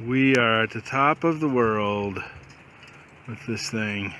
We are at the top of the world with this thing.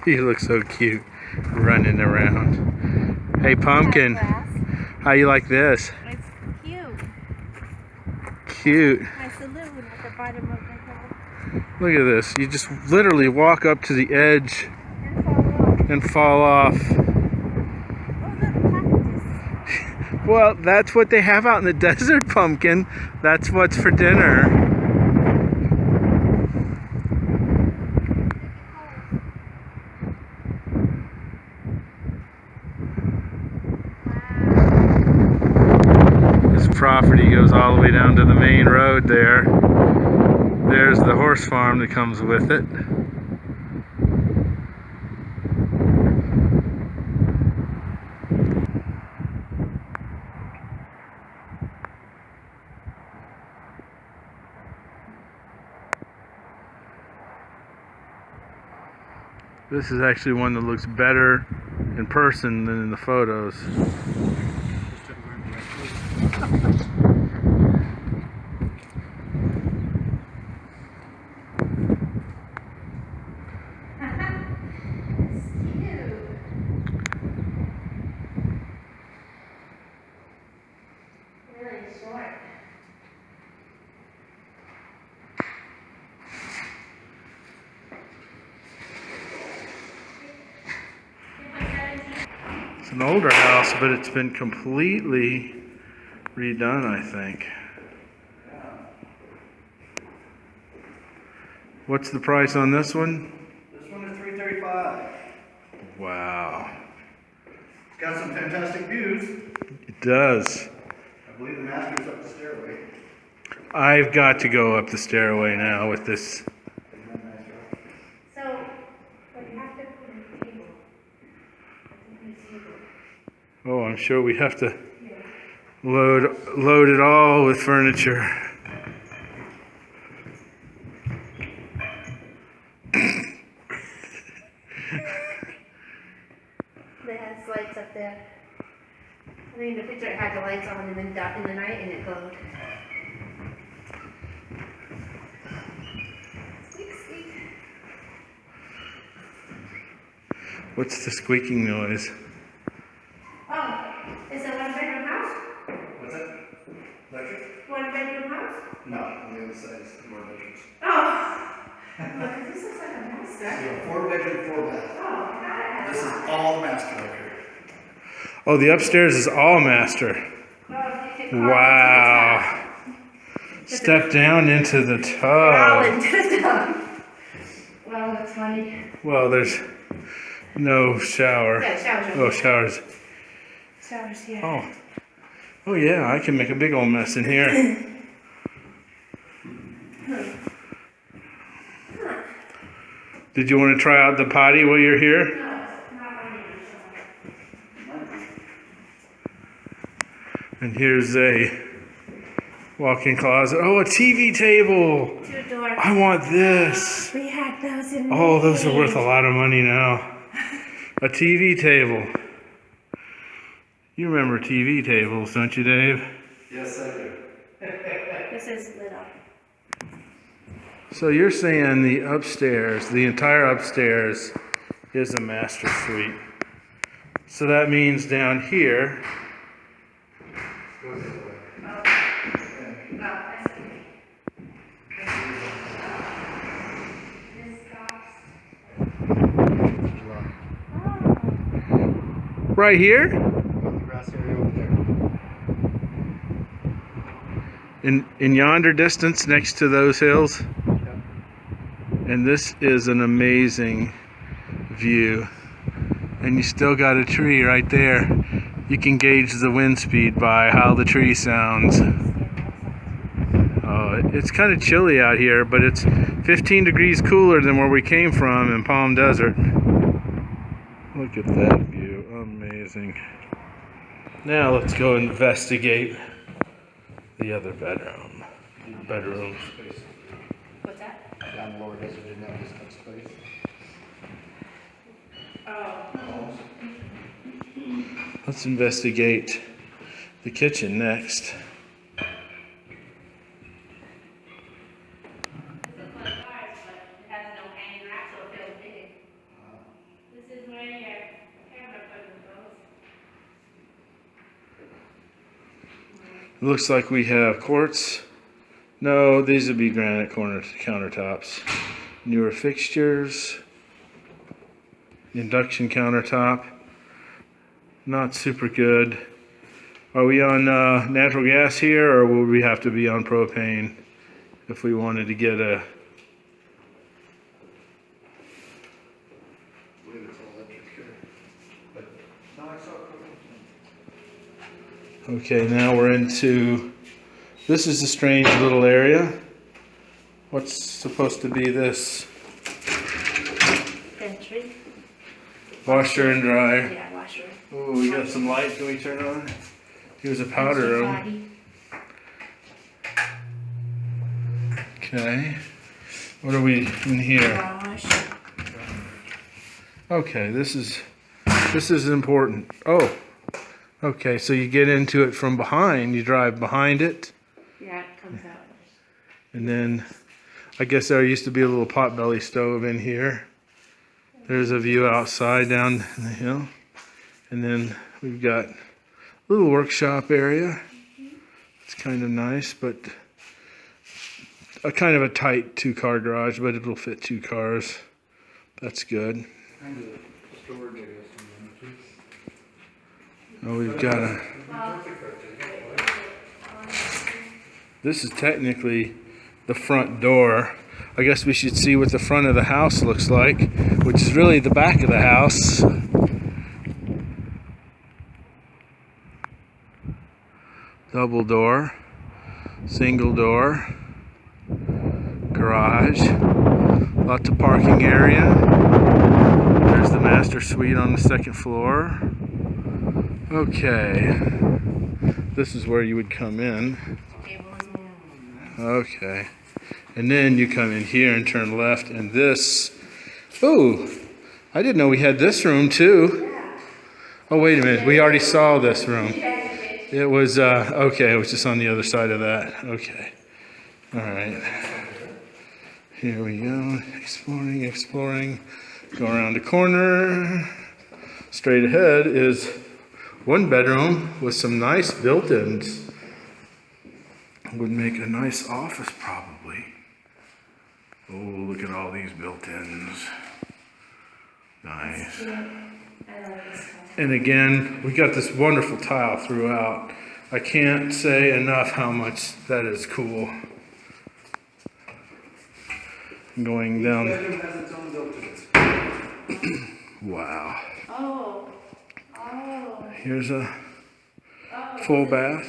He looks so cute running around. Hey Pumpkin, how you like this? It's cute. Cute. Nice saloon at the bottom of the hill. Look at this. You just literally walk up to the edge and fall off. Oh, look, cactus. Well, that's what they have out in the desert, Pumpkin. That's what's for dinner. Property goes all the way down to the main road there. There's the horse farm that comes with it. This is actually one that looks better in person than in the photos. It's an older house, but it's been completely redone, I think. What's the price on this one? This one is $335. Wow. It's got some fantastic views. It does. I believe the master's up the stairway. I've got to go up the stairway now with this. So, but you have to put a table. Oh, I'm sure we have to load it all with furniture. They had lights up there. I mean, the picture had the lights on and then in the night and it glowed. Squeak, squeak. What's the squeaking noise? Oh, it's a one-bedroom house? What's that? Electric? One-bedroom house? No, on the other side is more bedrooms. Oh! Look, this looks like a master. So 4-bedroom, 4-bath. Oh, God. This is all master right here. Oh, the upstairs is all master. Oh, you could Wow. Step down into the crawl tub. into the tub. Wow, that's funny. Well, there's no shower. Yeah, showers. Oh, showers. Showers here. Oh. Oh yeah, I can make a big old mess in here. Did you want to try out the potty while you're here? No, it's not running. And here's a walk-in closet. Oh, a TV table. 2 doors. I want this. We had those in Oh, those are worth a lot of money now. A TV table. You remember TV tables, don't you, Dave? Yes, I do. This is lit up. So you're saying the upstairs, the entire upstairs is a master suite. So that means down here, Go this way. Oh, I see. This stops. Oh. right here, Got the grass area over there. in yonder distance next to those hills. Yep. And this is an amazing view. And you still got a tree right there. You can gauge the wind speed by how the tree sounds. Oh, but it's kind of chilly out here, but it's 15 degrees cooler than where we came from in Palm Desert. Look at that view, amazing. Now let's go investigate the other bedrooms. What's that? Down lower desert didn't have this much space. Oh. Let's investigate the kitchen next. It looks like we have quartz. No, these would be granite countertops. Newer fixtures. Induction countertop. Not super good. Are we on natural gas here, or will we have to be on propane if we wanted to get a... I believe it's all electric here. But no, I saw it. Okay, now we're into... This is a strange little area. What's supposed to be this? Pantry. Washer and dryer. Yeah, washer. Oh, we got some light. Can we turn on? Here's a powder room. Okay. What are we in here? Wash. Okay, this is important. Oh. Okay, so you get into it from behind. You drive behind it. Yeah, it comes out. And then I guess there used to be a little potbelly stove in here. There's a view outside down in the hill. And then we've got a little workshop area. It's kind of nice, but a kind of a tight 2-car garage, but it'll fit 2 cars. That's good. Kind of storage, I guess. Oh, we've got a... This is technically the front door. I guess we should see what the front of the house looks like, which is really the back of the house. Double door, single door, garage, lots of parking area. There's the master suite on the 2nd floor. Okay, this is where you would come in. Okay, and then you come in here and turn left, and this, oh, I didn't know we had this room too. Oh, wait a minute, we already saw this room. It was, okay, it was just on the other side of that. Okay, all right. Here we go, exploring, go around the corner. Straight ahead is 1 bedroom with some nice built-ins. Would make a nice office probably. Oh, look at all these built-ins. Nice. And again, we got this wonderful tile throughout. I can't say enough how much that is cool. Going down. Bedroom has its own built-ins. Wow. Oh. Here's a full bath.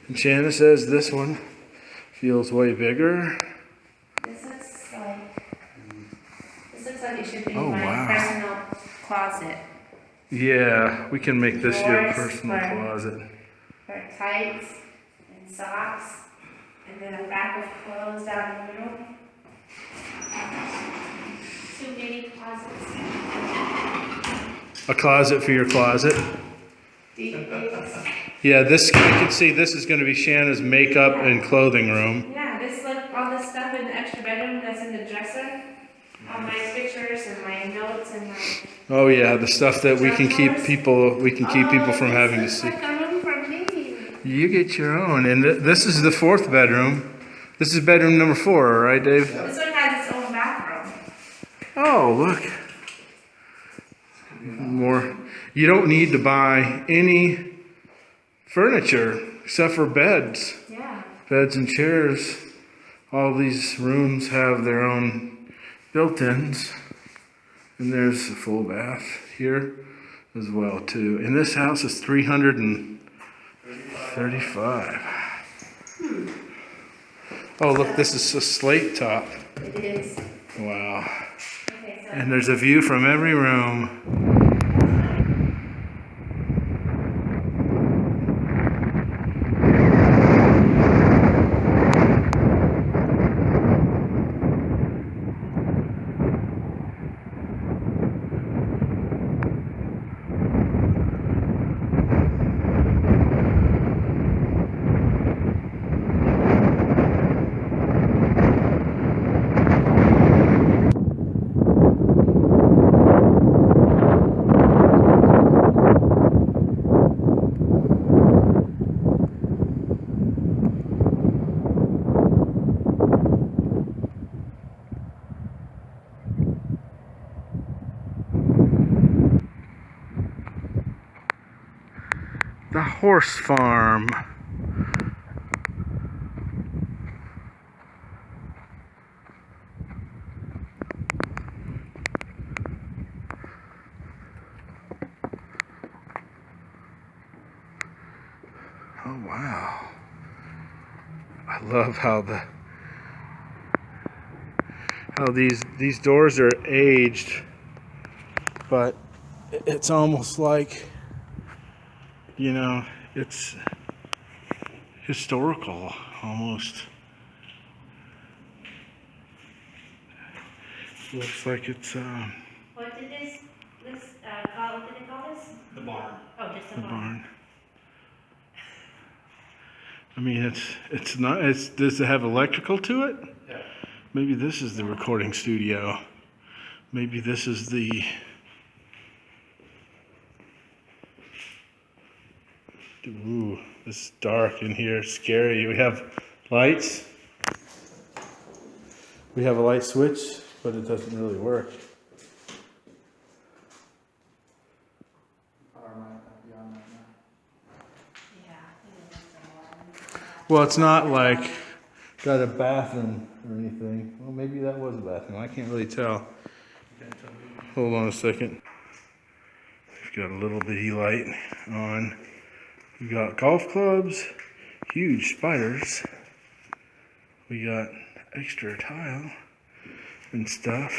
And Shanna says this one feels way bigger. This looks like it should be Oh, my wow. personal closet. Yeah, we can make this your Drawers personal for- closet. For tights and socks, and then a rack of clothes down the middle. 2 mini closets. A closet for your closet. Yeah, this, you can see this is going to be Shanna's makeup and clothing room. Yeah, this like all this stuff in the extra bedroom that's in the dresser. All my pictures and my notes and my. Oh yeah, the stuff that we can keep people from having to see. Like a room for me. You get your own, and this is the 4th bedroom. This is bedroom number 4, right, Dave? This one has its own bathroom. Oh, look. More. You don't need to buy any furniture except for beds. Yeah. Beds and chairs. All these rooms have their own built-ins. And there's a full bath here as well too. And this house is 300 and 35. Oh, look, this is a slate top. It is. Wow. Okay, so. And there's a view from every room. The horse farm. Oh wow. I love how these doors are aged, but it's almost like, you know, it's historical almost. Looks like it's What did this call, what did they call this? The barn. Oh, just a the barn. barn. I mean, it's not. Does it have electrical to it? Yeah. Maybe this is the recording studio. Maybe this is the. Ooh, this is dark in here. Scary. We have lights. We have a light switch, but it doesn't really work. Power might not be on right now. Yeah. Well, it's not like got a bathroom or anything. Well, maybe that was a bathroom. I can't really tell. Hold on a second. We've got a little bitty light on. We got golf clubs, huge spiders. We got extra tile and stuff.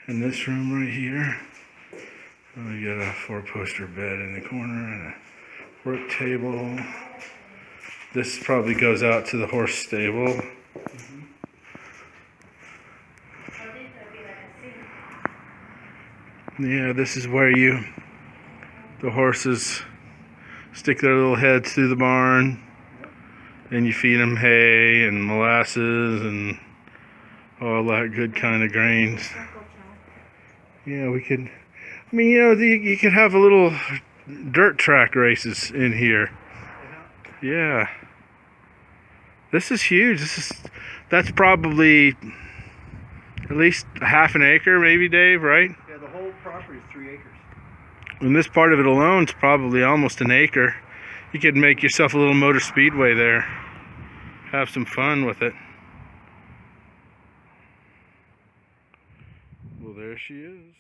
And this room right here, we got a 4-poster bed in the corner and a work table. This probably goes out to the horse stable. Yeah, this is where the horses stick their little heads through the barn, and you feed them hay and molasses and all that good kind of grains. Yeah, we could, I mean, you know, you could have a little dirt track races in here. Yeah. This is huge. That's probably at least a half an acre, maybe, Dave, right? Yeah, the whole property is 3 acres. And this part of it alone is probably almost an acre. You could make yourself a little motor speedway there. Have some fun with it. Well, there she is.